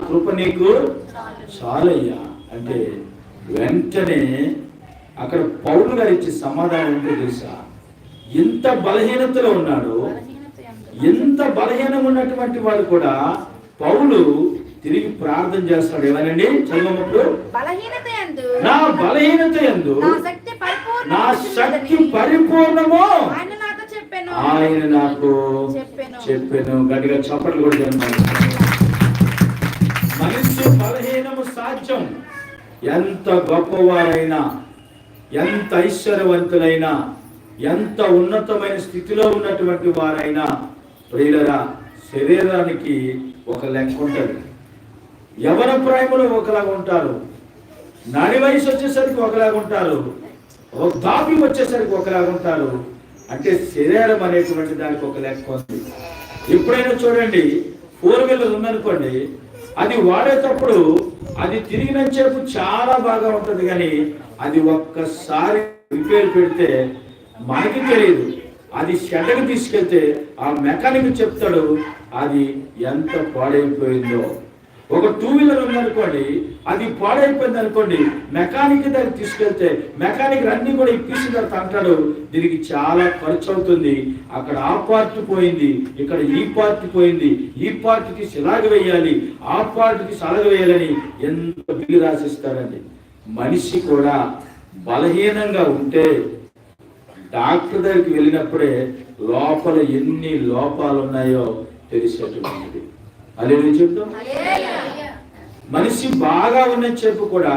కృప నీకు చాలయ్యా అంటే వెంటనే అక్కడ పౌలు గారు ఇచ్చే సమాధానం ఏంటో తెలుసా? ఎంత బలహీనతలో ఉన్నాడు, ఎంత బలహీనం ఉన్నటువంటి వాడు కూడా పౌలు తిరిగి ప్రార్థన చేస్తాడు. ఏమనండి చదవప్పుడు, నా బలహీనత యందు నా శక్తి పరిపూర్ణము ఆయన నాకు చెప్పాను. గట్టిగా చప్పట్లు కూడా చెప్పాను. మనిషి బలహీనము సాధ్యం. ఎంత గొప్పవారైనా, ఎంత ఐశ్వర్యవంతులైనా, ఎంత ఉన్నతమైన స్థితిలో ఉన్నటువంటి వారైనా ప్రియులరా, శరీరానికి ఒక లెక్క ఉంటుంది. యవన ప్రాయములో ఒకలాగా ఉంటారు, నడి వయసు వచ్చేసరికి ఒకలాగా ఉంటారు, వృద్ధాప్య వచ్చేసరికి ఒకలాగా ఉంటారు. అంటే శరీరం అనేటువంటి దానికి ఒక లెక్క ఉంది. ఎప్పుడైనా చూడండి, 4 వీలర్ ఉందనుకోండి, అది వాడేటప్పుడు అది తిరిగినంతసేపు చాలా బాగా ఉంటుంది, కానీ అది ఒక్కసారి రిపేర్ పెడితే మనకి తెలియదు. అది షెడ్కి తీసుకెళ్తే ఆ మెకానిక్ చెప్తాడు అది ఎంత పాడైపోయిందో. ఒక 2 వీలర్ ఉందనుకోండి, అది పాడైపోయింది అనుకోండి, మెకానిక్ దగ్గర తీసుకెళ్తే మెకానిక్ అన్ని కూడా ఇప్పించిన తర్వాత అంటాడు దీనికి చాలా ఖర్చు అవుతుంది, అక్కడ ఆ పార్ట్ పోయింది, ఇక్కడ ఈ పార్ట్ పోయింది, ఈ పార్ట్కి సిలాగ వేయాలి, ఆ పార్ట్కి సలగ వేయాలని ఎంత బిల్లు రాసిస్తారండి. మనిషి కూడా బలహీనంగా ఉంటే డాక్టర్ దగ్గరికి వెళ్ళినప్పుడే లోపల ఎన్ని లోపాలు ఉన్నాయో తెలిసేటువంటిది. అదే చెప్తాం. మనిషి బాగా ఉన్నది చెప్పు కూడా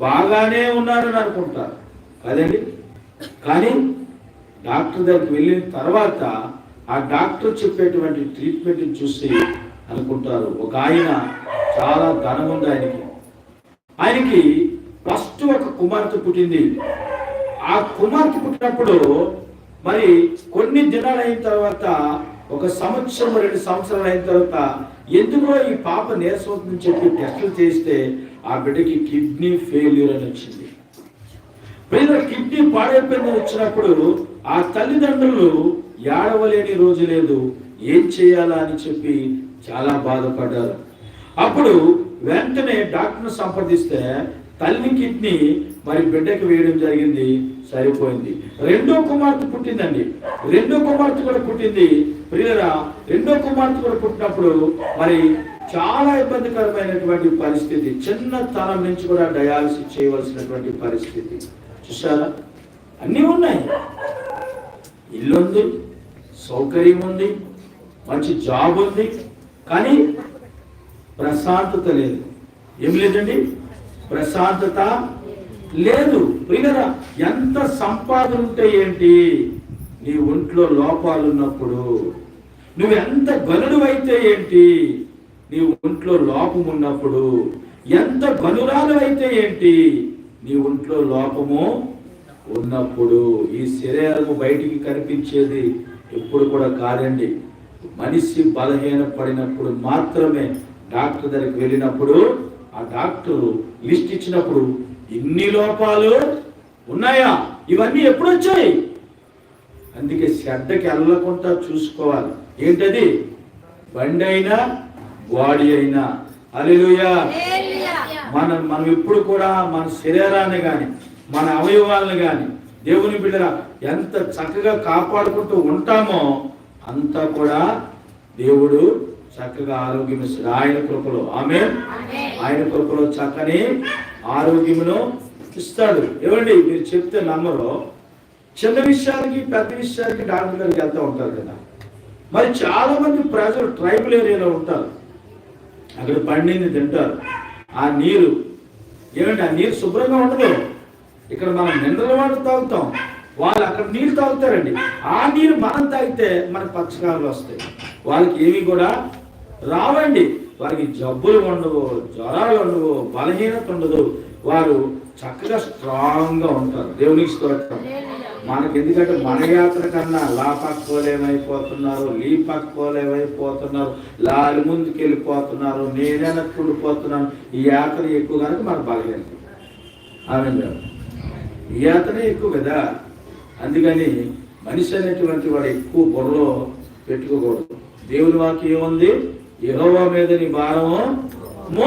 బాగానే ఉన్నారని అనుకుంటారు కదండి. కానీ డాక్టర్ దగ్గరికి వెళ్ళిన తర్వాత ఆ డాక్టర్ చెప్పేటువంటి ట్రీట్మెంట్ చూసి అనుకుంటారు. ఒక ఆయన చాలా ధనం ఉంది ఆయనకి ఫస్ట్ ఒక కుమార్తె పుట్టింది. ఆ కుమార్తె పుట్టినప్పుడు మరి కొన్ని దినాలు అయిన తర్వాత, 1 సంవత్సరం 2 సంవత్సరాలు అయిన తర్వాత ఎందుకో ఈ పాప నీరసం అవుతుందని చెప్పి టెస్టులు చేస్తే ఆ బిడ్డకి కిడ్నీ ఫెయిల్యూర్ అని వచ్చింది. కిడ్నీ పాడైపోయిందని వచ్చినప్పుడు ఆ తల్లిదండ్రులు ఏడవలేని రోజు లేదు, ఏం చేయాలా అని చెప్పి చాలా బాధపడ్డారు. అప్పుడు వెంటనే డాక్టర్ను సంప్రదిస్తే తల్లి కిడ్నీ మరి బిడ్డకి వేయడం జరిగింది, సరిపోయింది. 2వ కుమార్తె పుట్టిందండి. 2వ కుమార్తె కూడా పుట్టింది. ప్రియరా, 2వ కుమార్తె కూడా పుట్టినప్పుడు మరి చాలా ఇబ్బందికరమైనటువంటి పరిస్థితి. చిన్నతనం నుంచి కూడా డయాలసిస్ చేయవలసినటువంటి పరిస్థితి. చూసారా, అన్నీ ఉన్నాయి. ఇల్లు ఉంది, సౌకర్యం ఉంది, మంచి జాబ్ ఉంది, కానీ ప్రశాంతత లేదు. ఏం లేదండి, ప్రశాంతత లేదు. ప్రియరా, ఎంత సంపాదన ఉంటే ఏంటి, నీ ఒంట్లో లోపాలు ఉన్నప్పుడు, నువ్వు ఎంత గనుడు అయితే ఏంటి, నీ ఒంట్లో లోపం ఉన్నప్పుడు, ఎంత గనురాలు అయితే ఏంటి, నీ ఒంట్లో లోపము ఉన్నప్పుడు. ఈ శరీరము బయటికి కనిపించేది ఎప్పుడు కూడా కాదండి. మనిషి బలహీన పడినప్పుడు మాత్రమే డాక్టర్ దగ్గరికి వెళ్ళినప్పుడు ఆ డాక్టర్ లిస్ట్ ఇచ్చినప్పుడు ఇన్ని లోపాలు ఉన్నాయా, ఇవన్నీ ఎప్పుడు వచ్చాయి? అందుకే శ్రద్ధకి వెళ్ళకుండా చూసుకోవాలి. ఏంటది? బండి అయినా బాడీ అయినా. హల్లెలూయా. మనం ఇప్పుడు కూడా మన శరీరాన్ని కానీ మన అవయవాలను కానీ దేవుని బిడ్డల ఎంత చక్కగా కాపాడుకుంటూ ఉంటామో అంతా కూడా దేవుడు చక్కగా ఆరోగ్యం ఇస్తాడు ఆయన కృపలో. ఆమేన్. ఆయన కృపలో చక్కని ఆరోగ్యమును ఇస్తాడు. ఏమండి, మీరు చెప్తే నమ్మరు. చిన్న విషయానికి పెద్ద విషయానికి డాక్టర్ దగ్గరికి వెళ్తూ ఉంటారు కదా. మరి చాలా మంది ప్రజలు ట్రైబల్ ఏరియాలో ఉంటారు, అక్కడ పండింది తింటారు. ఆ నీరు ఏమండి, ఆ నీరు శుభ్రంగా ఉండదు. ఇక్కడ మనం మినరల్ వాటర్ తాగుతాం, వాళ్ళు అక్కడ నీరు తాగుతారండి. ఆ నీరు మనం తాగితే మనకు పక్షకాలు వస్తాయి, వాళ్ళకి ఏమి కూడా రావండి. వారికి జబ్బులు ఉండవు, జ్వరాలు ఉండవు, బలహీనత ఉండదు. వారు చక్కగా స్ట్రాంగ్ గా ఉంటారు. దేవునికి స్తోత్రం. మనకి ఎందుకంటే మన యాత్ర కన్నా లాపక్కోలేమైపోతున్నారు, లీపక్కోలేమైపోతున్నారు, లాలి ముందుకు వెళ్ళిపోతున్నారు, నేనైనా కూడిపోతున్నాను. ఈ యాత్ర ఎక్కువ కనుక మనకు బలహీనత. ఆనందం ఈ యాత్ర ఎక్కువ కదా. అందుకని మనిషి అనేటువంటి వాడు ఎక్కువ బుర్రలో పెట్టుకోకూడదు. దేవుని వాక్యం ఏముంది? యెహోవా మీద నీ భారము